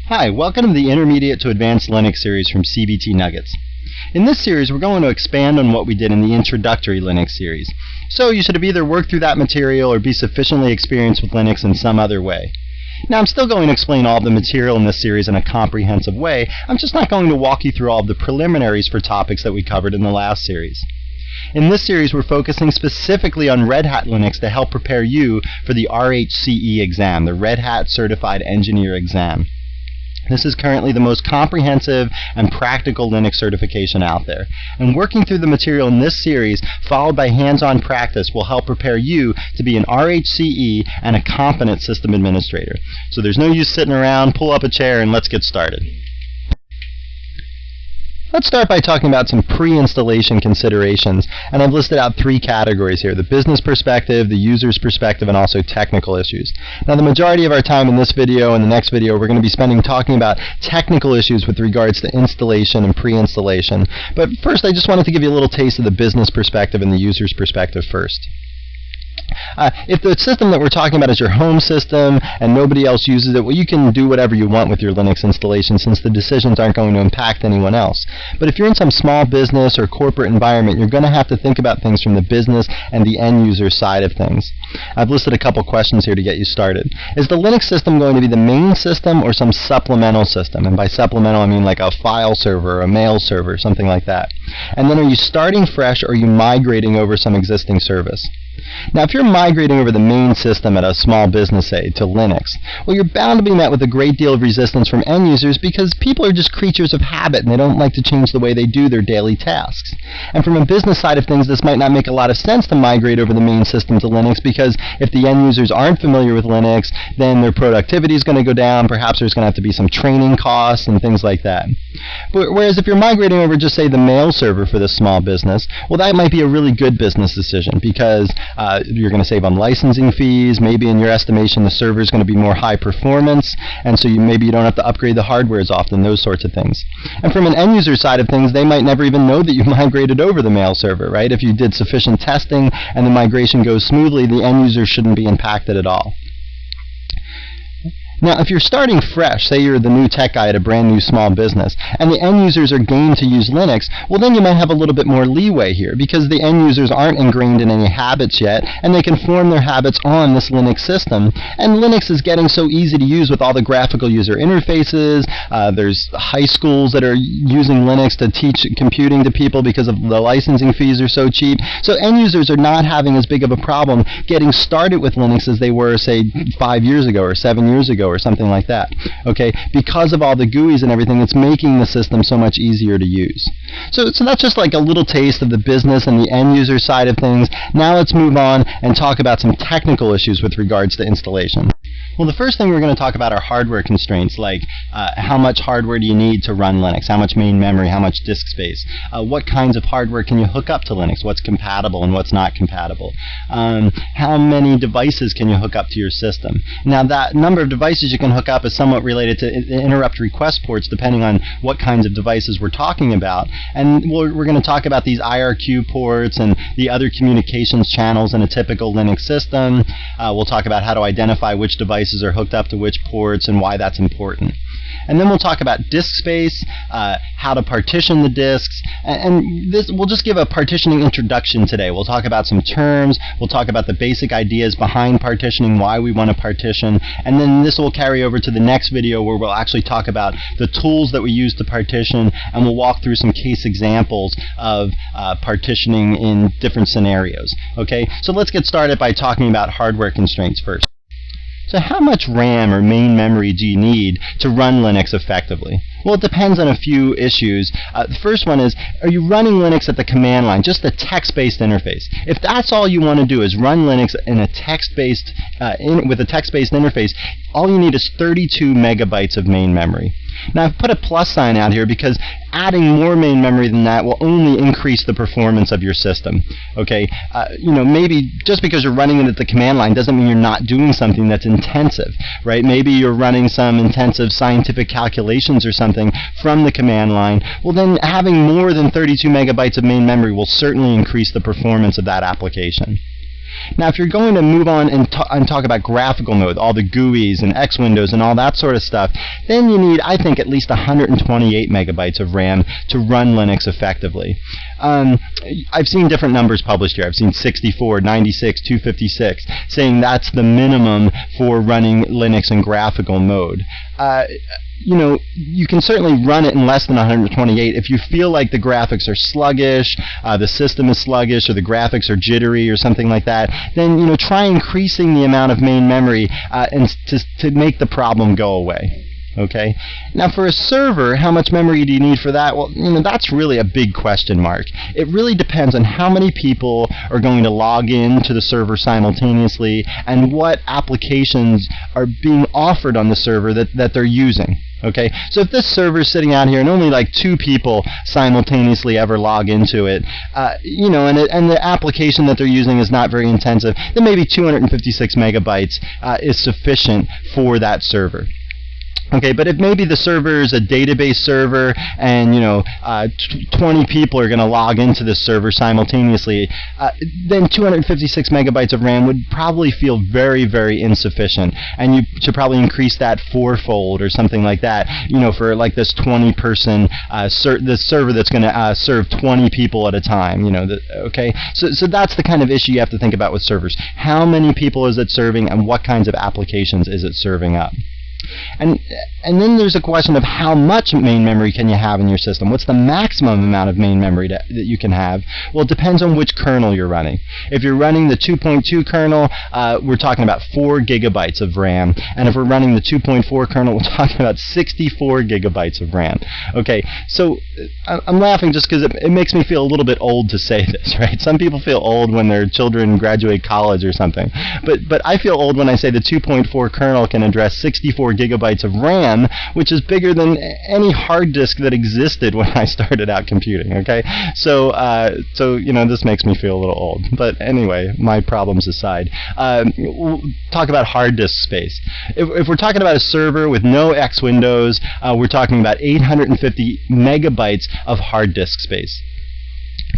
Hi, welcome to the Intermediate to Advanced Linux series from CBT Nuggets. In this series, we're going to expand on what we did in the Introductory Linux series. So you should have either worked through that material or be sufficiently experienced with Linux in some other way. Now, I'm still going to explain all of the material in this series in a comprehensive way. I'm just not going to walk you through all of the preliminaries for topics that we covered in the last series. In this series, we're focusing specifically on Red Hat Linux to help prepare you for the RHCE exam, the Red Hat Certified Engineer exam. This is currently the most comprehensive and practical Linux certification out there. And working through the material in this series, followed by hands-on practice, will help prepare you to be an RHCE and a competent system administrator. So there's no use sitting around, pull up a chair, and let's get started. Let's start by talking about some pre-installation considerations, and I've listed out three categories here: the business perspective, the user's perspective, and also technical issues. Now, the majority of our time in this video and the next video we're going to be spending talking about technical issues with regards to installation and pre-installation. But first, I just wanted to give you a little taste of the business perspective and the user's perspective first. If the system that we're talking about is your home system and nobody else uses it, well, you can do whatever you want with your Linux installation since the decisions aren't going to impact anyone else. But if you're in some small business or corporate environment, you're going to have to think about things from the business and the end user side of things. I've listed a couple questions here to get you started. Is the Linux system going to be the main system or some supplemental system? And by supplemental, I mean like a file server or a mail server, something like that. And then are you starting fresh or are you migrating over some existing service? Now, if you're migrating over the main system at a small business, say, to Linux, well, you're bound to be met with a great deal of resistance from end users because people are just creatures of habit and they don't like to change the way they do their daily tasks. And from a business side of things, this might not make a lot of sense to migrate over the main system to Linux because if the end users aren't familiar with Linux, then their productivity is going to go down. Perhaps there's going to have to be some training costs and things like that. But whereas if you're migrating over, just say, the mail server for this small business, well, that might be a really good business decision because you're going to save on licensing fees. Maybe in your estimation the server is going to be more high performance, and so maybe you don't have to upgrade the hardware as often, those sorts of things. And from an end user side of things, they might never even know that you migrated over the mail server, right? If you did sufficient testing and the migration goes smoothly, the end user shouldn't be impacted at all. Now, if you're starting fresh, say you're the new tech guy at a brand new small business, and the end users are game to use Linux, well, then you might have a little bit more leeway here because the end users aren't ingrained in any habits yet, and they can form their habits on this Linux system. And Linux is getting so easy to use with all the graphical user interfaces. There's high schools that are using Linux to teach computing to people because of the licensing fees are so cheap. So end users are not having as big of a problem getting started with Linux as they were, say, 5 years ago or 7 years ago or something like that. Okay, because of all the GUIs and everything, it's making the system so much easier to use. So that's just like a little taste of the business and the end user side of things. Now let's move on and talk about some technical issues with regards to installation. Well, the first thing we're going to talk about are hardware constraints, like how much hardware do you need to run Linux, how much main memory, how much disk space, what kinds of hardware can you hook up to Linux, what's compatible and what's not compatible, how many devices can you hook up to your system. Now, that number of devices you can hook up is somewhat related to interrupt request ports depending on what kinds of devices we're talking about. And we're going to talk about these IRQ ports and the other communications channels in a typical Linux system. We'll talk about how to identify which devices are hooked up to which ports and why that's important. And then we'll talk about disk space, how to partition the disks, and this we'll just give a partitioning introduction today. We'll talk about some terms, we'll talk about the basic ideas behind partitioning, why we want to partition, and then this will carry over to the next video where we'll actually talk about the tools that we use to partition, and we'll walk through some case examples of partitioning in different scenarios. Okay, so let's get started by talking about hardware constraints first. So how much RAM or main memory do you need to run Linux effectively? Well, it depends on a few issues. The first one is, are you running Linux at the command line, just a text-based interface? If that's all you want to do is run Linux in a text-based, with a text-based interface, all you need is 32 megabytes of main memory. Now, I've put a plus sign out here because adding more main memory than that will only increase the performance of your system. Okay, maybe just because you're running it at the command line doesn't mean you're not doing something that's intensive, right? Maybe you're running some intensive scientific calculations or something from the command line. Well, then having more than 32 megabytes of main memory will certainly increase the performance of that application. Now, if you're going to move on and talk about graphical mode, all the GUIs and X windows and all that sort of stuff, then you need, I think, at least 128 megabytes of RAM to run Linux effectively. I've seen different numbers published here. I've seen 64, 96, 256, saying that's the minimum for running Linux in graphical mode. You know, you can certainly run it in less than 128 if you feel like the graphics are sluggish, the system is sluggish, or the graphics are jittery or something like that. Then, you know, try increasing the amount of main memory and to make the problem go away. Okay. Now, for a server, how much memory do you need for that? Well, you know, that's really a big question mark. It really depends on how many people are going to log in to the server simultaneously and what applications are being offered on the server that they're using. Okay, so if this server is sitting out here and only like 2 people simultaneously ever log into it, you know, and the application that they're using is not very intensive, then maybe 256 megabytes is sufficient for that server. Okay, but if maybe the server is a database server and, you know, 20 people are going to log into this server simultaneously, then 256 megabytes of RAM would probably feel very, very insufficient. And you should probably increase that 4-fold or something like that, you know, for like this 20-person this server that's going to serve 20 people at a time, you know. Okay, so that's the kind of issue you have to think about with servers. How many people is it serving and what kinds of applications is it serving up? And then there's a question of how much main memory can you have in your system. What's the maximum amount of main memory that you can have? Well, it depends on which kernel you're running. If you're running the 2.2 kernel, we're talking about 4 gigabytes of RAM. And if we're running the 2.4 kernel, we're talking about 64 gigabytes of RAM. Okay, so I'm laughing just because it makes me feel a little bit old to say this, right? Some people feel old when their children graduate college or something. But I feel old when I say the 2.4 kernel can address 64 gigabytes of RAM, which is bigger than any hard disk that existed when I started out computing. Okay, so you know, this makes me feel a little old. But anyway, my problems aside, we'll talk about hard disk space. If we're talking about a server with no X windows, we're talking about 850 megabytes of hard disk space.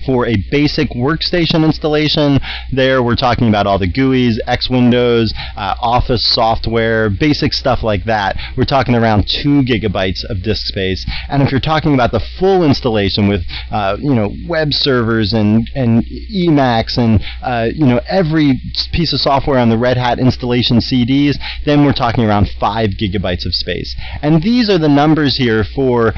For a basic workstation installation, there we're talking about all the GUIs, X windows, Office software, basic stuff like that. We're talking around 2 gigabytes of disk space. And if you're talking about the full installation with you know, web servers and Emacs and you know, every piece of software on the Red Hat installation CDs, then we're talking around 5 gigabytes of space. And these are the numbers here for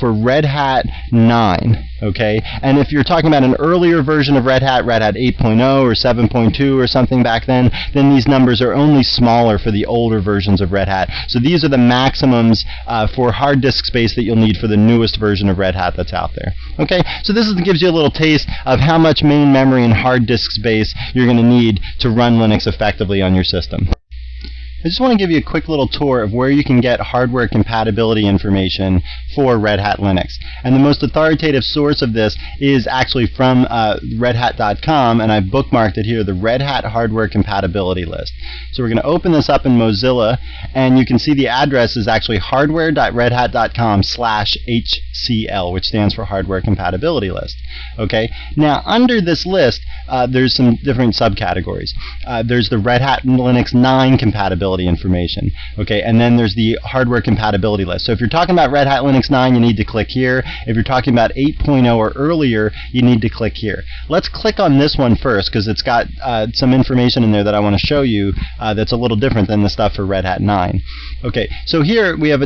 Red Hat 9. Okay, and if you're talking about an earlier version of Red Hat 8.0 or 7.2 or something back then these numbers are only smaller for the older versions of Red Hat. So these are the maximums for hard disk space that you'll need for the newest version of Red Hat that's out there. Okay, so this gives you a little taste of how much main memory and hard disk space you're going to need to run Linux effectively on your system. I just want to give you a quick little tour of where you can get hardware compatibility information for Red Hat Linux. And the most authoritative source of this is actually from redhat.com, and I've bookmarked it here, the Red Hat Hardware Compatibility List. So we're going to open this up in Mozilla, and you can see the address is actually hardware.redhat.com/HCL, which stands for Hardware Compatibility List. Okay. Now, under this list, there's some different subcategories. There's the Red Hat Linux 9 compatibility information. Okay, and then there's the hardware compatibility list. So if you're talking about Red Hat Linux 9, you need to click here. If you're talking about 8.0 or earlier, you need to click here. Let's click on this one first because it's got some information in there that I want to show you that's a little different than the stuff for Red Hat 9. Okay, so here we have,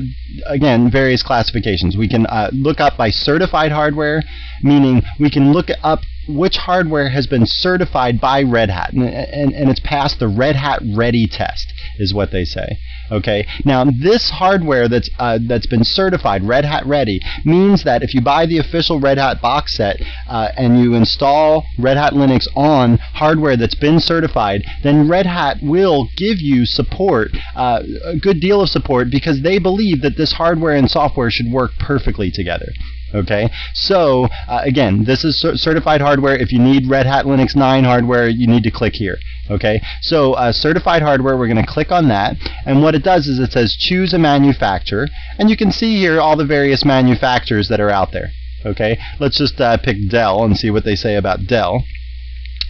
again, various classifications. We can look up by certified hardware, meaning we can look up which hardware has been certified by Red Hat, and it's passed the Red Hat Ready test, is what they say. Okay, now this hardware that's been certified Red Hat Ready means that if you buy the official Red Hat box set and you install Red Hat Linux on hardware that's been certified, then Red Hat will give you support, a good deal of support, because they believe that this hardware and software should work perfectly together. Okay, so again, this is certified hardware. If you need Red Hat Linux 9 hardware, you need to click here. Okay, so certified hardware, we're going to click on that, and what it does is it says choose a manufacturer, and you can see here all the various manufacturers that are out there. Okay, let's just pick Dell and see what they say about Dell.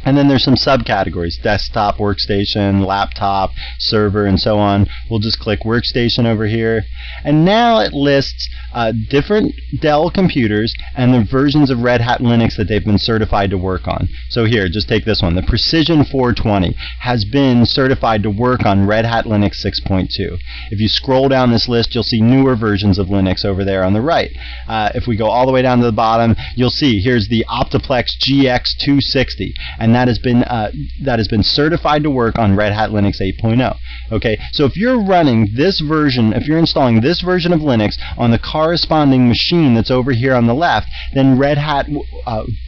And then there's some subcategories: desktop, workstation, laptop, server, and so on. We'll just click workstation over here. And now it lists different Dell computers and the versions of Red Hat Linux that they've been certified to work on. So here, just take this one. The Precision 420 has been certified to work on Red Hat Linux 6.2. If you scroll down this list, you'll see newer versions of Linux over there on the right. If we go all the way down to the bottom, you'll see here's the Optiplex GX260. And that has been certified to work on Red Hat Linux 8.0. Okay, so if you're running this version, if you're installing this version of Linux on the corresponding machine that's over here on the left, then Red Hat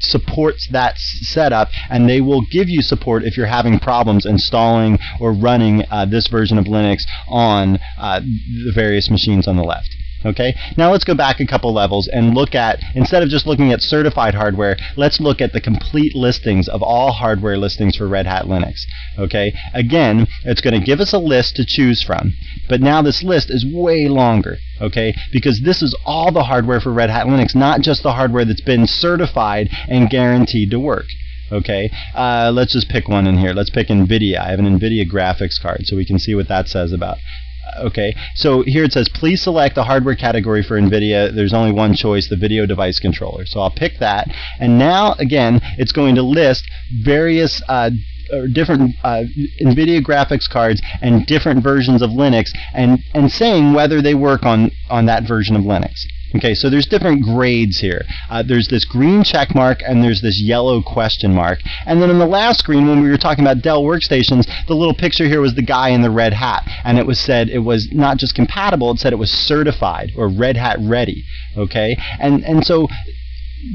supports that setup, and they will give you support if you're having problems installing or running this version of Linux on the various machines on the left. Okay, now let's go back a couple levels and look at, instead of just looking at certified hardware, let's look at the complete listings of all hardware listings for Red Hat Linux. Okay, again, it's going to give us a list to choose from, but now this list is way longer. Okay, because this is all the hardware for Red Hat Linux, not just the hardware that's been certified and guaranteed to work. Okay, let's just pick one in here. Let's pick NVIDIA. I have an NVIDIA graphics card, so we can see what that says about. Okay, so here it says, please select the hardware category for NVIDIA. There's only one choice, the video device controller. So I'll pick that. And now, again, it's going to list various different NVIDIA graphics cards and different versions of Linux, and saying whether they work on that version of Linux. Okay, so there's different grades here. There's this green check mark and there's this yellow question mark. And then on the last screen, when we were talking about Dell workstations, the little picture here was the guy in the red hat, and it was said it was not just compatible, it said it was certified or Red Hat ready. Okay, and so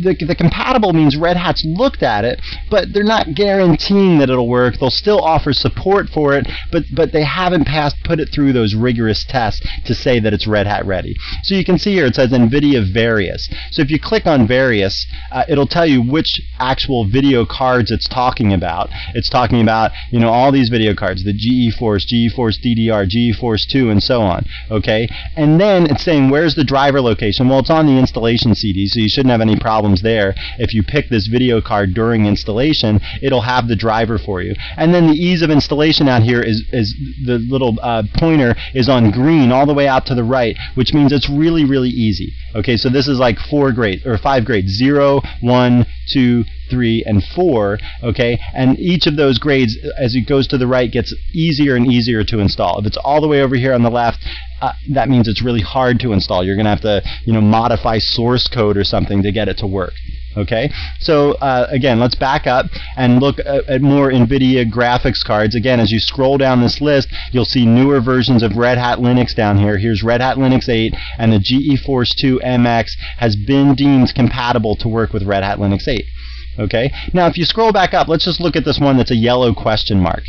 the compatible means Red Hat's looked at it, but they're not guaranteeing that it'll work. They'll still offer support for it, but they haven't put it through those rigorous tests to say that it's Red Hat ready. So you can see here it says NVIDIA Various. So if you click on Various, it'll tell you which actual video cards it's talking about. It's talking about, you know, all these video cards, the GeForce, GeForce DDR, GeForce 2, and so on. Okay, and then it's saying where's the driver location. Well, it's on the installation CD, so you shouldn't have any problems there. If you pick this video card during installation, it'll have the driver for you. And then the ease of installation out here is the little pointer is on green all the way out to the right, which means it's really, really easy. Okay, so this is like 5 grades: 0, 1, 2, 3, and 4. Okay, and each of those grades, as it goes to the right, gets easier and easier to install. If it's all the way over here on the left, that means it's really hard to install. You're going to have to, modify source code or something to get it to work. Okay, so again, let's back up and look at more NVIDIA graphics cards. Again, as you scroll down this list, you'll see newer versions of Red Hat Linux down here. Here's Red Hat Linux 8, and the GeForce 2 MX has been deemed compatible to work with Red Hat Linux 8. Okay, now if you scroll back up, let's just look at this one that's a yellow question mark.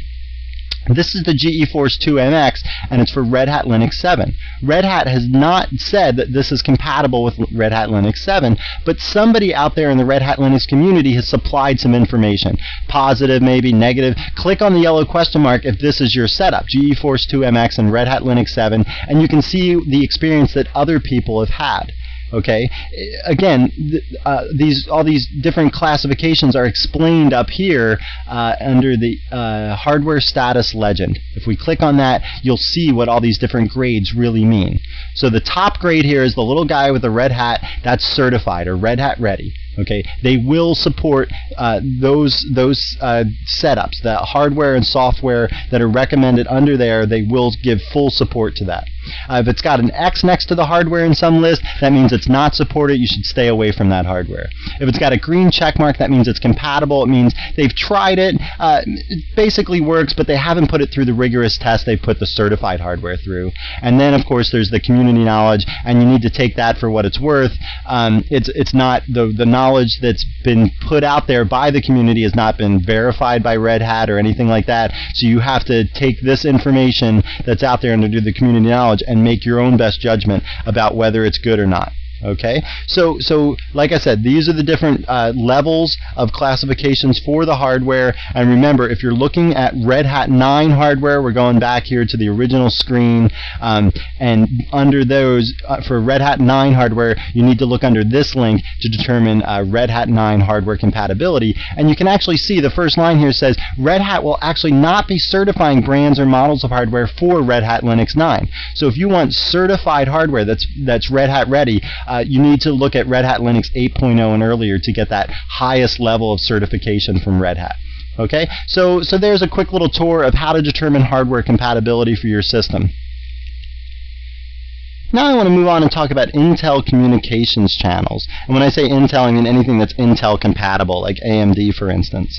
This is the GeForce 2 MX, and it's for Red Hat Linux 7. Red Hat has not said that this is compatible with Red Hat Linux 7, but somebody out there in the Red Hat Linux community has supplied some information. Positive, maybe negative. Click on the yellow question mark if this is your setup, GeForce 2 MX and Red Hat Linux 7, and you can see the experience that other people have had. Okay, again, all these different classifications are explained up here under the hardware status legend. If we click on that, you'll see what all these different grades really mean. So the top grade here is the little guy with the red hat. That's certified or Red Hat ready. Okay, they will support those setups, the hardware and software that are recommended under there. They will give full support to that. If it's got an X next to the hardware in some list, that means it's not supported. You should stay away from that hardware. If it's got a green check mark, that means it's compatible. It means they've tried it. It basically works, but they haven't put it through the rigorous test they put the certified hardware through. And then, of course, there's the community knowledge, and you need to take that for what it's worth. It's not the knowledge that's been put out there by the community has not been verified by Red Hat or anything like that. So you have to take this information that's out there under the community knowledge and make your own best judgment about whether it's good or not. Okay, so like I said, these are the different levels of classifications for the hardware. And remember, if you're looking at Red Hat 9 hardware, we're going back here to the original screen, and under those, for Red Hat 9 hardware, you need to look under this link to determine Red Hat 9 hardware compatibility. And you can actually see the first line here says Red Hat will actually not be certifying brands or models of hardware for Red Hat Linux 9. So if you want certified hardware that's Red Hat ready, you need to look at Red Hat Linux 8.0 and earlier to get that highest level of certification from Red Hat. Okay, so there's a quick little tour of how to determine hardware compatibility for your system. Now I want to move on and talk about Intel communications channels. And when I say Intel, I mean anything that's Intel compatible, like AMD, for instance.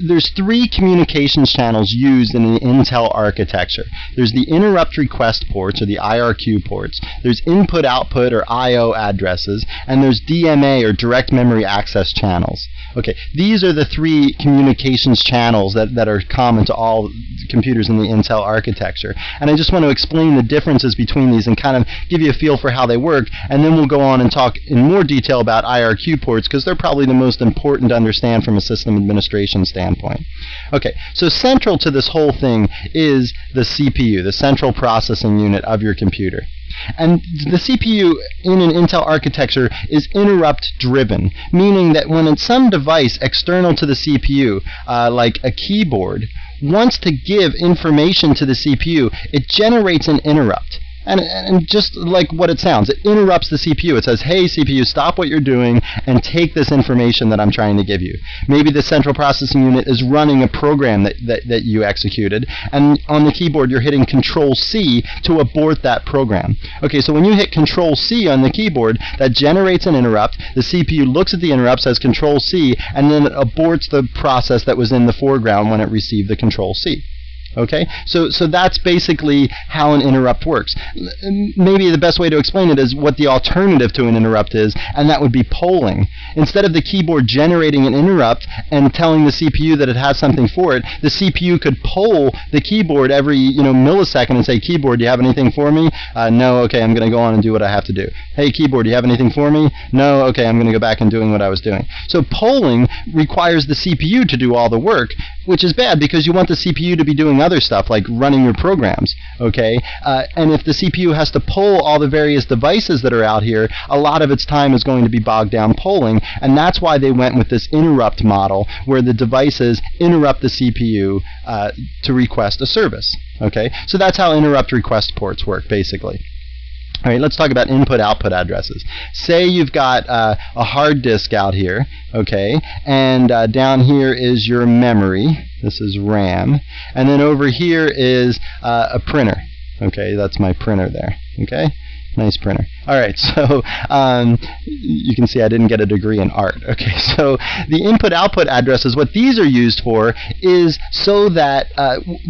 There's 3 communications channels used in the Intel architecture. There's the interrupt request ports, or the IRQ ports. There's input-output, or I/O addresses. And there's DMA, or direct memory access channels. Okay, these are the 3 communications channels that are common to all computers in the Intel architecture. And I just want to explain the differences between these and kind of give you a feel for how they work. And then we'll go on and talk in more detail about IRQ ports, because they're probably the most important to understand from a system administration standpoint. Okay, so central to this whole thing is the CPU, the central processing unit of your computer. And the CPU in an Intel architecture is interrupt driven, meaning that when some device external to the CPU, like a keyboard, wants to give information to the CPU, it generates an interrupt. And just like what it sounds, it interrupts the CPU. It says, hey, CPU, stop what you're doing and take this information that I'm trying to give you. Maybe the central processing unit is running a program that you executed, and on the keyboard you're hitting Control-C to abort that program. Okay, so when you hit Control-C on the keyboard, that generates an interrupt. The CPU looks at the interrupt, says Control-C, and then it aborts the process that was in the foreground when it received the Control-C. Okay, so that's basically how an interrupt works. Maybe the best way to explain it is what the alternative to an interrupt is, and that would be polling. Instead of the keyboard generating an interrupt and telling the CPU that it has something for it, the CPU could poll the keyboard every millisecond and say, keyboard, do you have anything for me? No, okay, I'm going to go on and do what I have to do. Hey, keyboard, do you have anything for me? No, okay, I'm going to go back and doing what I was doing. So polling requires the CPU to do all the work, which is bad because you want the CPU to be doing other stuff like running your programs, okay? And if the CPU has to poll all the various devices that are out here, a lot of its time is going to be bogged down polling, and that's why they went with this interrupt model where the devices interrupt the CPU to request a service, okay? So that's how interrupt request ports work, basically. All right, let's talk about input-output addresses. Say you've got a hard disk out here, okay, and down here is your memory. This is RAM. And then over here is a printer. Okay, that's my printer there. Okay, nice printer. All right, so you can see I didn't get a degree in art. Okay, so the input-output addresses, what these are used for is so that,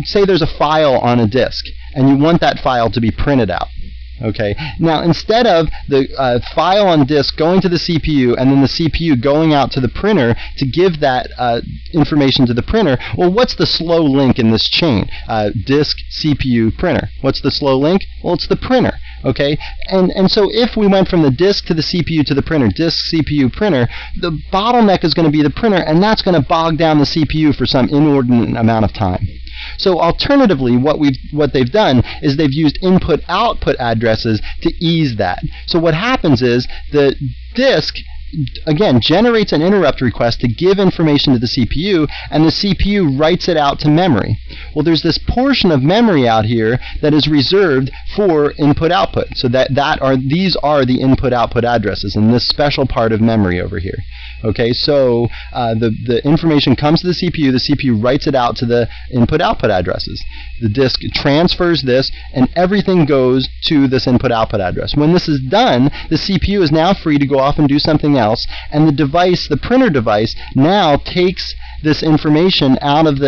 say there's a file on a disk, and you want that file to be printed out. Okay. Now, instead of the file on disk going to the CPU and then the CPU going out to the printer to give that information to the printer, well, what's the slow link in this chain? Disk, CPU, printer. What's the slow link? Well, it's the printer. Okay. And so if we went from the disk to the CPU to the printer, disk, CPU, printer, the bottleneck is going to be the printer, and that's going to bog down the CPU for some inordinate amount of time. So alternatively, what they've done is they've used input-output addresses to ease that. So what happens is the disk, again, generates an interrupt request to give information to the CPU, and the CPU writes it out to memory. Well, there's this portion of memory out here that is reserved for input-output. So these are the input-output addresses in this special part of memory over here. Okay, so the information comes to the CPU writes it out to the input-output addresses. The disk transfers this, and everything goes to this input-output address. When this is done, the CPU is now free to go off and do something else, and the device, the printer device, now takes this information out of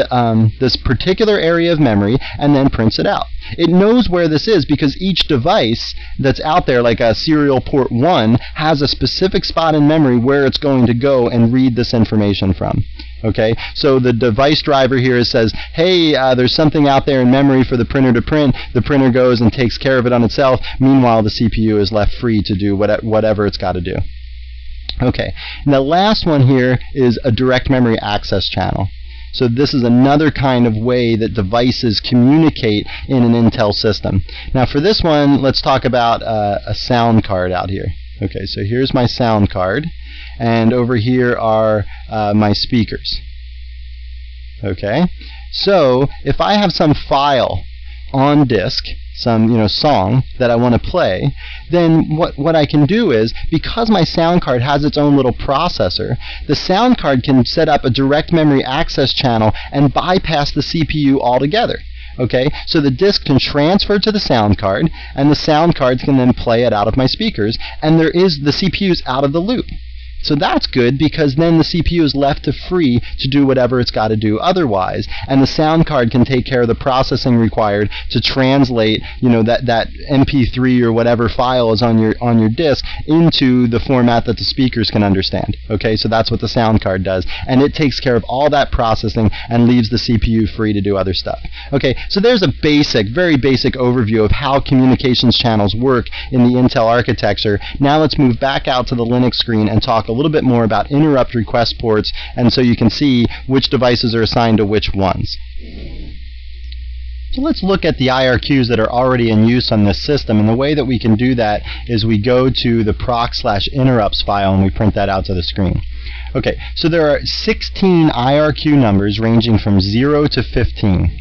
this particular area of memory and then prints it out. It knows where this is because each device that's out there, like a serial port 1, has a specific spot in memory where it's going to go and read this information from. Okay, so the device driver here says, hey, there's something out there in memory for the printer to print. The printer goes and takes care of it on itself. Meanwhile, the CPU is left free to do whatever it's got to do. Okay, and the last one here is a direct memory access channel. So this is another kind of way that devices communicate in an Intel system. Now for this one, let's talk about a sound card out here. Okay, so here's my sound card, and over here are my speakers. Okay, so if I have some file on disk, some song that I want to play, then what I can do is, because my sound card has its own little processor, the sound card can set up a direct memory access channel and bypass the CPU altogether. Okay, so the disk can transfer to the sound card, and the sound cards can then play it out of my speakers, and the CPU's out of the loop. So that's good, because then the CPU is left to free to do whatever it's got to do otherwise, and the sound card can take care of the processing required to translate, that MP3 or whatever file is on your disk into the format that the speakers can understand. Okay, so that's what the sound card does, and it takes care of all that processing and leaves the CPU free to do other stuff. Okay, so there's a very basic overview of how communications channels work in the Intel architecture. Now let's move back out to the Linux screen and talk a little bit more about interrupt request ports, and so you can see which devices are assigned to which ones. So let's look at the IRQs that are already in use on this system, and the way that we can do that is we go to the proc/interrupts file and we print that out to the screen. Okay, so there are 16 IRQ numbers ranging from 0 to 15.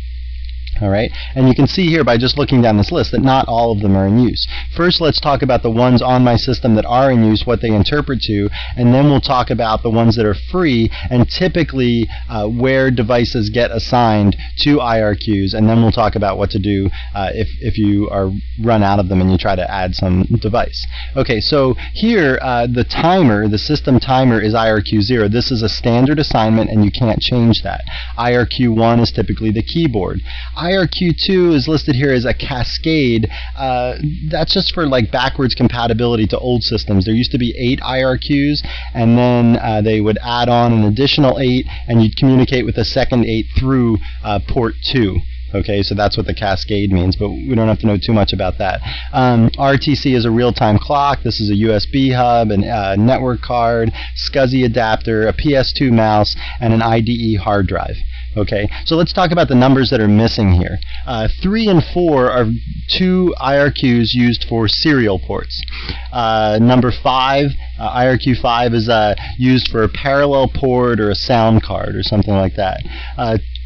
All right, and you can see here by just looking down this list that not all of them are in use. First, let's talk about the ones on my system that are in use, what they interpret to, and then we'll talk about the ones that are free, and typically where devices get assigned to IRQs, and then we'll talk about what to do if you are run out of them and you try to add some device. Okay, so here the system timer is IRQ0. This is a standard assignment and you can't change that. IRQ1 is typically the keyboard. IRQ2 is listed here as a cascade. That's just for like backwards compatibility to old systems. There used to be 8 IRQs, and then they would add on an additional 8, and you'd communicate with the second 8 through port 2. Okay, so that's what the cascade means, but we don't have to know too much about that. RTC is a real-time clock. This is a USB hub, a network card, SCSI adapter, a PS2 mouse, and an IDE hard drive. Okay, so let's talk about the numbers that are missing here. 3 and 4 are 2 IRQs used for serial ports. Number 5, IRQ5 is used for a parallel port or a sound card or something like that.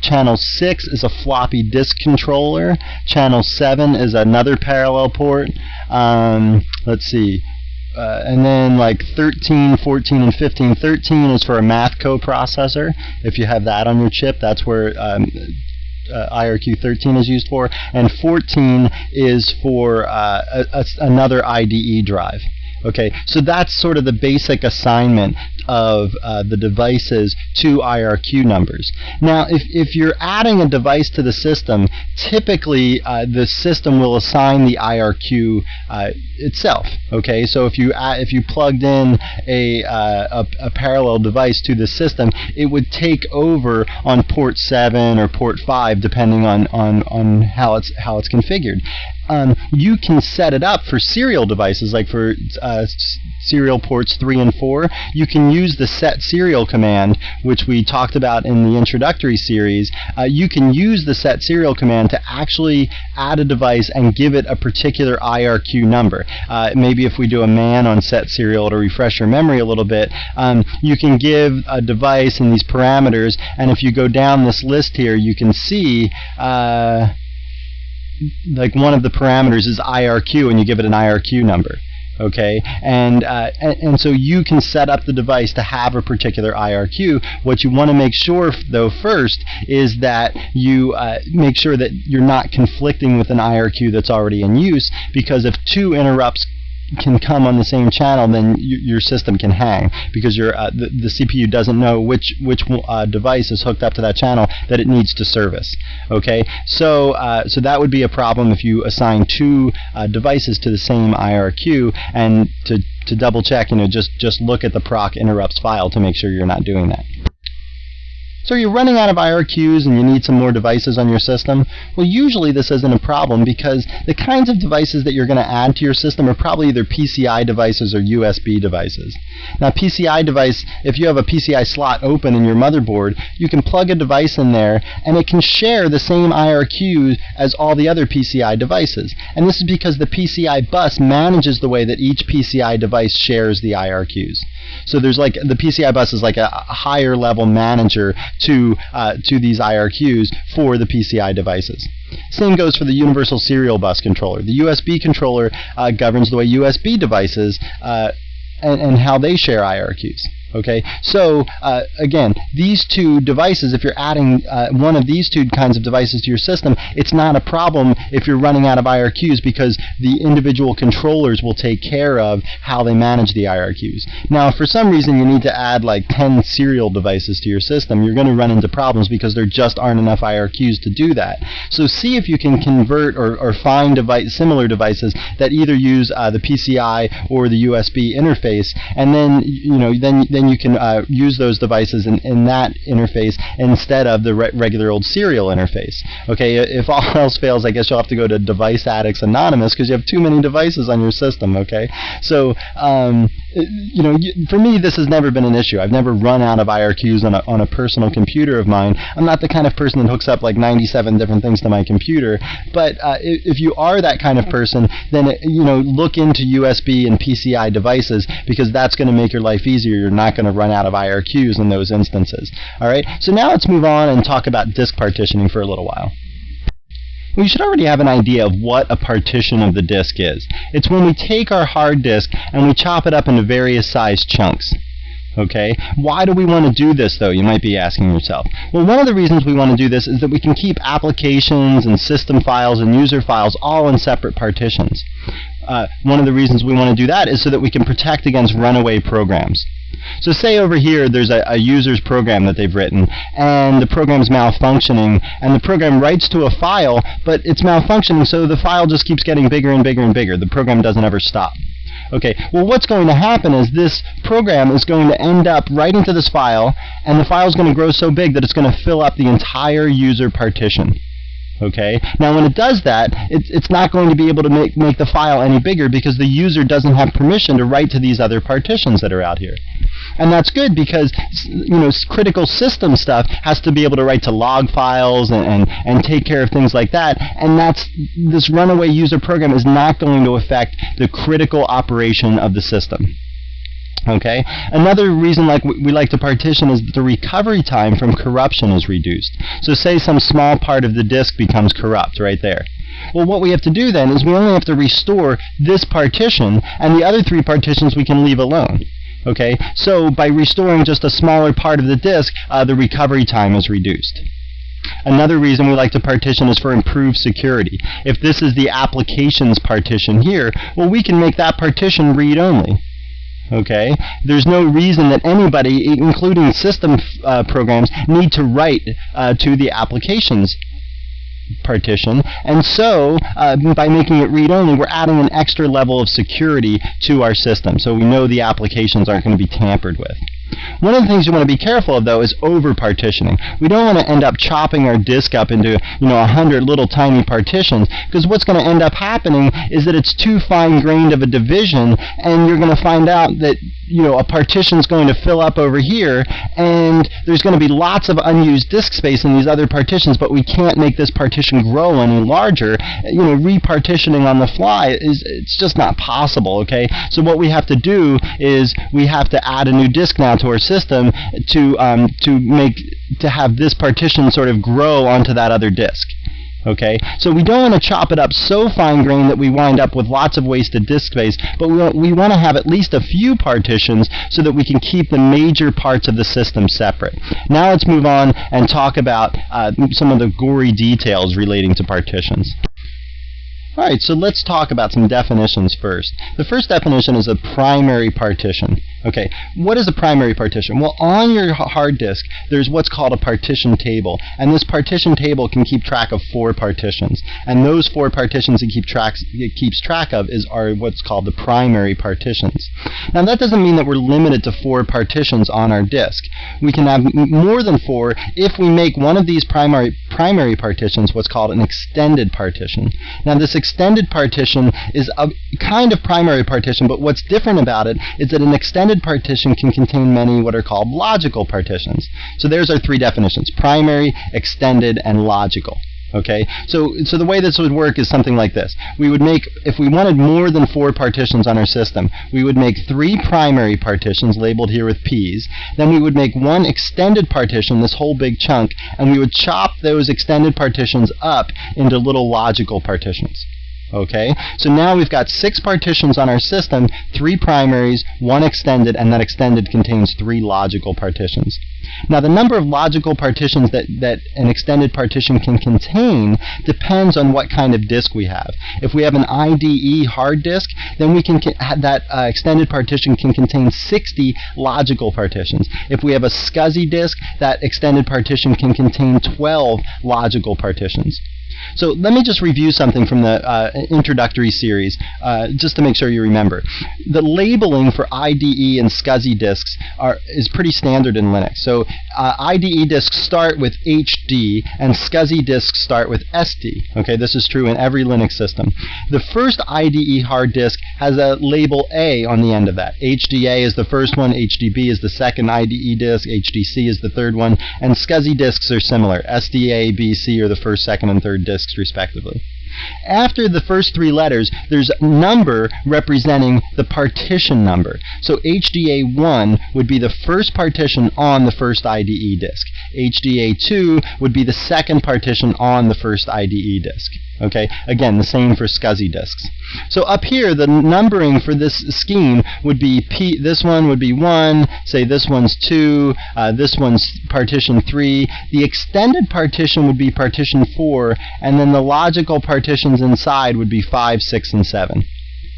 Channel 6 is a floppy disk controller. Channel 7 is another parallel port. Let's see. And then like 13, 14, and 15. 13 is for a math coprocessor. If you have that on your chip, that's where IRQ 13 is used for. And 14 is for another IDE drive. Okay, so that's sort of the basic assignment of the devices to IRQ numbers. Now, if you're adding a device to the system, typically the system will assign the IRQ itself. Okay, so if you plugged in a parallel device to the system, it would take over on port 7 or port 5, depending on how it's configured. You can set it up for serial devices, like for serial ports 3 and 4. You can use the set serial command, which we talked about in the introductory series. You can use the set serial command to actually add a device and give it a particular IRQ number. Maybe if we do a man on set serial to refresh your memory a little bit, you can give a device and these parameters, and if you go down this list here, you can see like one of the parameters is IRQ, and you give it an IRQ number. Okay, and so you can set up the device to have a particular IRQ. What you want to make sure, though, first is that you make sure that you're not conflicting with an IRQ that's already in use, because if 2 interrupts can come on the same channel, then your system can hang, because the CPU doesn't know which device is hooked up to that channel that it needs to service. Okay, so that would be a problem if you assign 2 devices to the same IRQ, and to double check, just look at the proc interrupts file to make sure you're not doing that. So are you running out of IRQs and you need some more devices on your system? Well, usually this isn't a problem because the kinds of devices that you're going to add to your system are probably either PCI devices or USB devices. Now, PCI device, if you have a PCI slot open in your motherboard, you can plug a device in there and it can share the same IRQs as all the other PCI devices. And this is because the PCI bus manages the way that each PCI device shares the IRQs. So there's like, the PCI bus is like a higher level manager to these IRQs for the PCI devices. Same goes for the Universal Serial Bus Controller. The USB controller governs the way USB devices and how they share IRQs. Okay, so again, these two devices, if you're adding one of these two kinds of devices to your system, it's not a problem if you're running out of IRQs because the individual controllers will take care of how they manage the IRQs. Now, if for some reason you need to add like 10 serial devices to your system, you're going to run into problems because there just aren't enough IRQs to do that. So see if you can convert or find similar devices that either use the PCI or the USB interface, and then then you can use those devices in that interface instead of the regular old serial interface. Okay, if all else fails, I guess you'll have to go to Device Addicts Anonymous because you have too many devices on your system. Okay, so for me, this has never been an issue. I've never run out of IRQs on a personal computer of mine. I'm not the kind of person that hooks up like 97 different things to my computer, but if you are that kind of person, then look into USB and PCI devices because that's going to make your life easier. You're not going to run out of IRQs in those instances. All right, so now let's move on and talk about disk partitioning for a little while. We should already have an idea of what a partition of the disk is. It's when we take our hard disk and we chop it up into various sized chunks. Okay, why do we want to do this though, you might be asking yourself. Well, one of the reasons we want to do this is that we can keep applications and system files and user files all in separate partitions. One of the reasons we want to do that is so that we can protect against runaway programs. So say over here there's a user's program that they've written and the program's malfunctioning and the program writes to a file but it's malfunctioning, so the file just keeps getting bigger and bigger and bigger. The program doesn't ever stop. Okay, well what's going to happen is this program is going to end up writing to this file and the file is going to grow so big that it's going to fill up the entire user partition. Okay, now when it does that, it's not going to be able to make the file any bigger because the user doesn't have permission to write to these other partitions that are out here. And that's good because critical system stuff has to be able to write to log files and take care of things like that, and this runaway user program is not going to affect the critical operation of the system. Okay, another reason we like to partition is that the recovery time from corruption is reduced. So say some small part of the disk becomes corrupt right there. Well, what we have to do then is we only have to restore this partition, and the other 3 partitions we can leave alone. Okay, so by restoring just a smaller part of the disk, the recovery time is reduced. Another reason we like to partition is for improved security. If this is the applications partition here, well, we can make that partition read-only. Okay, there's no reason that anybody, including system programs, need to write to the applications partition, and so by making it read-only, we're adding an extra level of security to our system, so we know the applications aren't going to be tampered with. One of the things you want to be careful of, though, is over-partitioning. We don't want to end up chopping our disk up into 100 little tiny partitions, because what's going to end up happening is that it's too fine-grained of a division, and you're going to find out that a partition's going to fill up over here, and there's going to be lots of unused disk space in these other partitions, but we can't make this partition grow any larger. Repartitioning on the fly it's just not possible. Okay, so what we have to do is we have to add a new disk now to our system to have this partition sort of grow onto that other disk. Okay, so we don't want to chop it up so fine-grained that we wind up with lots of wasted disk space, but we want to have at least a few partitions so that we can keep the major parts of the system separate. Now let's move on and talk about some of the gory details relating to partitions. Alright, so let's talk about some definitions first. The first definition is a primary partition. Okay, what is a primary partition? Well, on your hard disk, there's what's called a partition table, and this partition table can keep track of 4 partitions, and those 4 partitions it keeps track of are what's called the primary partitions. Now, that doesn't mean that we're limited to 4 partitions on our disk. We can have more than 4 if we make one of these primary partitions what's called an extended partition. Now, this extended partition is a kind of primary partition, but what's different about it is that an extended partition can contain many what are called logical partitions. So there's our 3 definitions: primary, extended, and logical. Okay, so the way this would work is something like this. We would make, if we wanted more than 4 partitions on our system, we would make 3 primary partitions labeled here with P's. Then we would make 1 extended partition, this whole big chunk, and we would chop those extended partitions up into little logical partitions. Okay, so now we've got 6 partitions on our system, 3 primaries, 1 extended, and that extended contains 3 logical partitions. Now, the number of logical partitions that an extended partition can contain depends on what kind of disk we have. If we have an IDE hard disk, then we can that extended partition can contain 60 logical partitions. If we have a SCSI disk, that extended partition can contain 12 logical partitions. So let me just review something from the introductory series, just to make sure you remember. The labeling for IDE and SCSI disks is pretty standard in Linux. So IDE disks start with HD, and SCSI disks start with SD. Okay, this is true in every Linux system. The first IDE hard disk has a label A on the end of that. HDA is the first one, HDB is the second IDE disk, HDC is the third one, and SCSI disks are similar. SDA, BC are the first, second, and third disks respectively. After the first 3 letters, there's a number representing the partition number. So HDA1 would be the first partition on the first IDE disk. HDA2 would be the second partition on the first IDE disk. Okay, again, the same for SCSI disks. So up here, the numbering for this scheme would be this one would be 1, say this one's 2, this one's partition 3. The extended partition would be partition 4, and then the logical partitions inside would be 5, 6, and 7.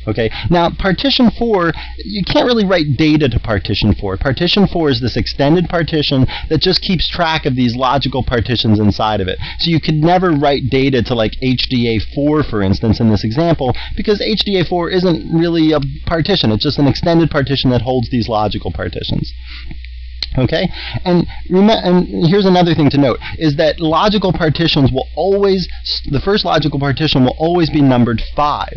Okay, now partition 4, you can't really write data to partition 4. Partition 4 is this extended partition that just keeps track of these logical partitions inside of it. So you could never write data to like HDA4, for instance, in this example, because HDA4 isn't really a partition. It's just an extended partition that holds these logical partitions. Okay, and here's another thing to note, is that logical partitions will always, the first logical partition will always be numbered 5.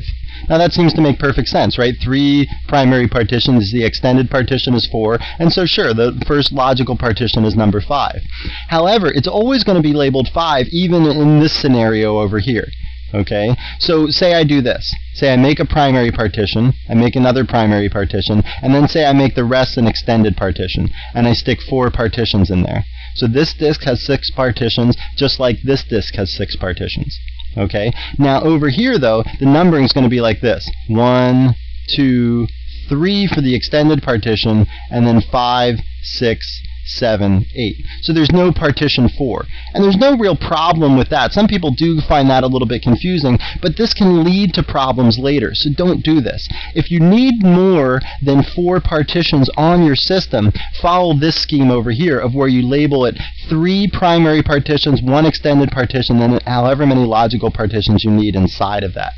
Now that seems to make perfect sense, right? 3 primary partitions, the extended partition is 4, and so sure, the first logical partition is number 5. However, it's always going to be labeled 5, even in this scenario over here. Okay, so say I do this. Say I make a primary partition, I make another primary partition, and then say I make the rest an extended partition, and I stick 4 partitions in there. So this disk has 6 partitions, just like this disk has 6 partitions. Okay, now over here though, the numbering is going to be like this: 1, 2, 3 for the extended partition, and then 5, 6, 7, 8. So there's no partition 4. And there's no real problem with that. Some people do find that a little bit confusing, but this can lead to problems later, so don't do this. If you need more than 4 partitions on your system, follow this scheme over here of where you label it 3 primary partitions, 1 extended partition, then however many logical partitions you need inside of that.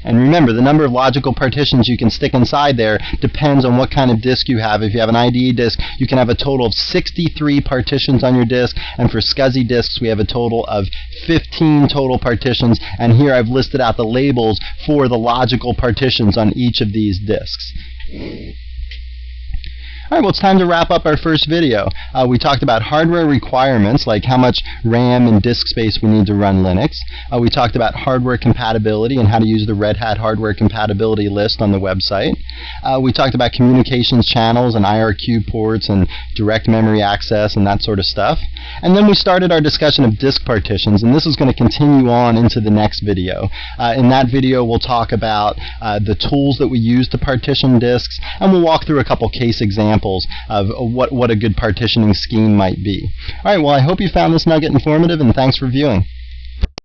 And remember, the number of logical partitions you can stick inside there depends on what kind of disk you have. If you have an IDE disk, you can have a total of 63 partitions on your disk, and for SCSI disks, we have a total of 15 total partitions, and here I've listed out the labels for the logical partitions on each of these disks. Alright, well, it's time to wrap up our first video. We talked about hardware requirements, like how much RAM and disk space we need to run Linux. We talked about hardware compatibility and how to use the Red Hat hardware compatibility list on the website. We talked about communications channels and IRQ ports and direct memory access and that sort of stuff. And then we started our discussion of disk partitions, and this is going to continue on into the next video. In that video, we'll talk about the tools that we use to partition disks, and we'll walk through a couple case examples of what a good partitioning scheme might be. Alright, well, I hope you found this nugget informative, and thanks for viewing.